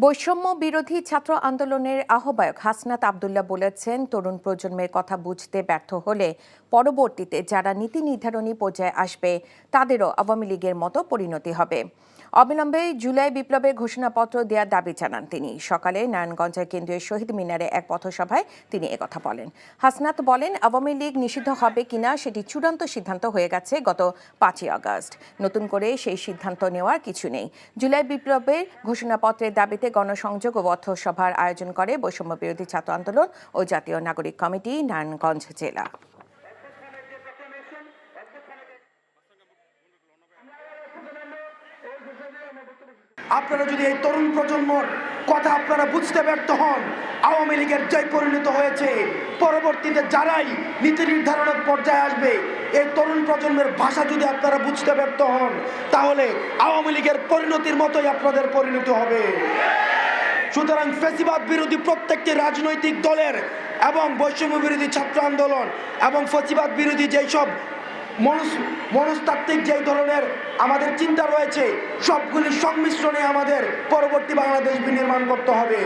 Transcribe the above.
বৈষম্য বিরোধী ছাত্র আন্দোলনের আহ্বায়ক হাসনাত আব্দুল্লাহ বলেছেন, তরুণ প্রজন্মের কথা বুঝতে ব্যর্থ হলে পরবর্তীতে যারা নীতি নির্ধারণী পর্যায়ে আসবে তাদেরও আওয়ামী লীগের মতো পরিণতি হবে। অবিলম্বে জুলাই বিপ্লবের ঘোষণাপত্র দেওয়ার দাবি জানান তিনি। সকালে নারায়ণগঞ্জের কেন্দ্রীয় শহীদ মিনারে এক পথসভায় তিনি একথা বলেন। হাসনাত বলেন, আওয়ামী লীগ নিষিদ্ধ হবে কিনা সেটি চূড়ান্ত সিদ্ধান্ত হয়ে গেছে গত 5ই আগস্ট। নতুন করে সেই সিদ্ধান্ত নেওয়ার কিছু নেই। জুলাই বিপ্লবের ঘোষণাপত্রের দাবিতে গণসংযোগ ও পথসভার আয়োজন করে বৈষম্য বিরোধী ছাত্র আন্দোলন ও জাতীয় নাগরিক কমিটি নারায়ণগঞ্জ জেলা। আপনারা যদি এই তরুণ প্রজন্মর কথা আপনারা বুঝতে ব্যর্থ হন, আওয়ামী লীগের যে পরিণত হয়েছে, পরবর্তীতে যারাই নীতি নির্ধারণের পর্যায়ে আসবে, এই তরুণ প্রজন্মের ভাষা যদি আপনারা বুঝতে ব্যর্থ হন, তাহলে আওয়ামী লীগের পরিণতির মতোই আপনাদের পরিণতি হবে। সুতরাং ফ্যাসিবাদ বিরোধী প্রত্যেকটি রাজনৈতিক দলের এবং বৈষম্য বিরোধী ছাত্র আন্দোলন এবং ফ্যাসিবাদ বিরোধী যেসব মনস্তাত্ত্বিক যেই ধরনের আমাদের চিন্তা রয়েছে, সবগুলির সংমিশ্রণে আমাদের পরবর্তী বাংলাদেশ বিনির্মাণ করতে হবে।